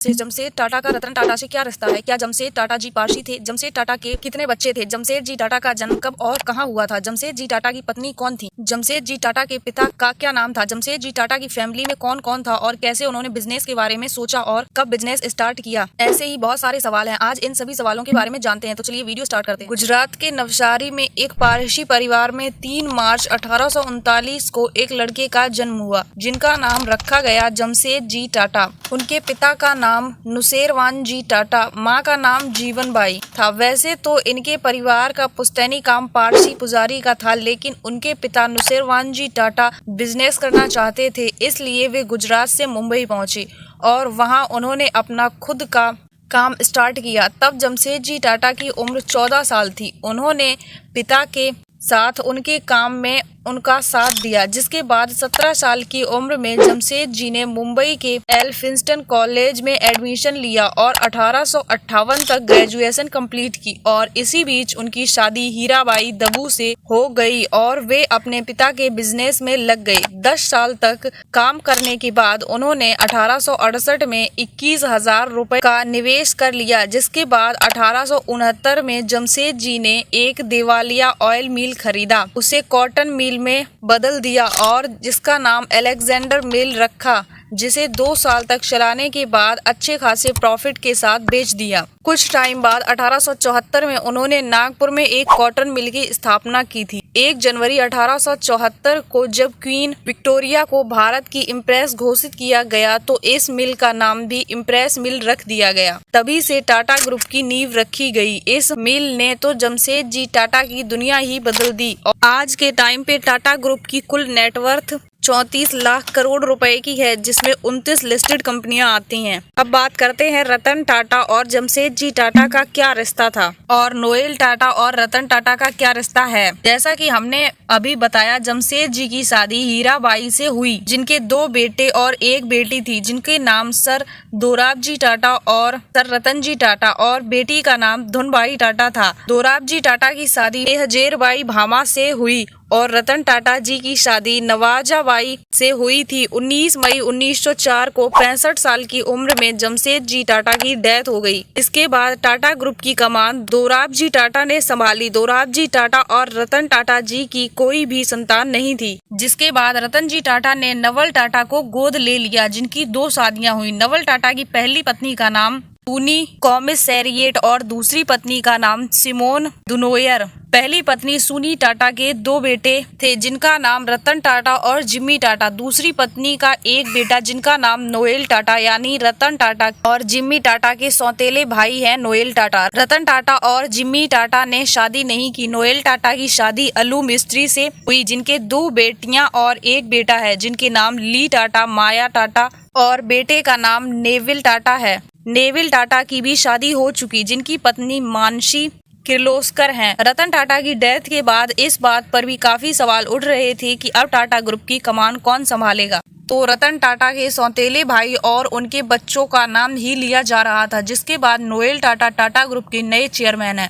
से जमशेद टाटा का रतन टाटा से क्या रिश्ता है? क्या जमशेद टाटा जी पारसी थे? जमशेद टाटा के कितने बच्चे थे? जमशेद जी टाटा का जन्म कब और कहाँ हुआ था? जमशेद जी टाटा की पत्नी कौन थी? जमशेद जी टाटा के पिता का क्या नाम था? जमशेद जी टाटा की फैमिली में कौन कौन था और कैसे उन्होंने बिजनेस के बारे में सोचा और कब बिजनेस स्टार्ट किया? ऐसे ही बहुत सारे सवाल हैं। आज इन सभी सवालों के बारे में जानते हैं। तो चलिए वीडियो स्टार्ट करते हैं। गुजरात के नवसारी में एक पारसी परिवार में 3 मार्च 1839 को एक लड़के का जन्म हुआ जिनका नाम रखा गया जमशेद जी टाटा। उनके पिता का नाम नुसेरवान जी टाटा, माँ का नाम जीवनबाई था। वैसे तो इनके परिवार का पुश्तैनी काम पारसी पुजारी का था, लेकिन उनके पिता नुसेरवान जी टाटा बिजनेस करना चाहते थे, इसलिए वे गुजरात से मुंबई पहुंचे और वहां उन्होंने अपना खुद का काम स्टार्ट किया। तब जमशेद जी टाटा की उम्र 14 साल थी। उन्होंने पिता के साथ उनके काम में उनका साथ दिया, जिसके बाद 17 साल की उम्र में जमशेद जी ने मुंबई के एल्फिंस्टन कॉलेज में एडमिशन लिया और 1858 तक ग्रेजुएशन कंप्लीट की। और इसी बीच उनकी शादी हीराबाई दबू से हो गई और वे अपने पिता के बिजनेस में लग गए। 10 साल तक काम करने के बाद उन्होंने 1868 में 21,000 रुपए का निवेश कर लिया, जिसके बाद 1869 में जमशेद जी ने एक दिवालिया ऑयल मिल खरीदा, उसे कॉटन मिल में बदल दिया और जिसका नाम अलेक्जेंडर मिल रखा, जिसे 2 साल तक चलाने के बाद अच्छे खासे प्रॉफिट के साथ बेच दिया। कुछ टाइम बाद 1874 में उन्होंने नागपुर में एक कॉटन मिल की स्थापना की थी। 1 जनवरी 1874 को जब क्वीन विक्टोरिया को भारत की इम्प्रेस घोषित किया गया तो इस मिल का नाम भी इम्प्रेस मिल रख दिया गया। तभी से टाटा ग्रुप की नींव रखी गई। इस मिल ने तो जमशेद जी टाटा की दुनिया ही बदल दी और आज के टाइम पे टाटा ग्रुप की कुल नेटवर्थ 34 लाख करोड़ रुपए की है, जिसमें 29 लिस्टेड कंपनियां आती हैं। अब बात करते हैं रतन टाटा और जमशेद जी टाटा का क्या रिश्ता था और नोएल टाटा और रतन टाटा का क्या रिश्ता है। जैसा कि हमने अभी बताया, जमशेद जी की शादी हीराबाई से हुई, जिनके 2 बेटे और 1 बेटी थी, जिनके नाम सर दोराबजी टाटा और सर रतन जी टाटा, और बेटी का नाम धुनबाई टाटा था। दोराबजी टाटा की शादी हजेरबाई भामा से हुई और रतन टाटा जी की शादी नवाजाबाई से हुई थी। 19 मई 1904 को 65 साल की उम्र में जमशेद जी टाटा की डेथ हो गई। इसके बाद टाटा ग्रुप की कमान दोराबजी टाटा ने संभाली। दोराबजी टाटा और रतन टाटा जी की कोई भी संतान नहीं थी, जिसके बाद रतन जी टाटा ने नवल टाटा को गोद ले लिया, जिनकी 2 शादियां हुई। नवल टाटा की पहली पत्नी का नाम टूनी कॉमिसेरिएट और दूसरी पत्नी का नाम सिमोन दुनोयर। पहली पत्नी सुनी टाटा के 2 बेटे थे, जिनका नाम रतन टाटा और जिम्मी टाटा। दूसरी पत्नी का एक बेटा, जिनका नाम नोएल टाटा यानी रतन टाटा और जिम्मी टाटा के सौतेले भाई हैं नोएल टाटा। रतन टाटा और जिम्मी टाटा ने शादी नहीं की। नोएल टाटा की शादी अलू मिस्त्री से हुई, जिनके 2 बेटियां और 1 बेटा है, जिनके नाम ली टाटा, माया टाटा और बेटे का नाम नेविल टाटा है। नेविल टाटा की भी शादी हो चुकी, जिनकी पत्नी मानसी किर्लोस्कर हैं। रतन टाटा की डेथ के बाद इस बात पर भी काफी सवाल उठ रहे थे कि अब टाटा ग्रुप की कमान कौन संभालेगा। तो रतन टाटा के सौतेले भाई और उनके बच्चों का नाम ही लिया जा रहा था, जिसके बाद नोएल टाटा टाटा ग्रुप के नए चेयरमैन हैं।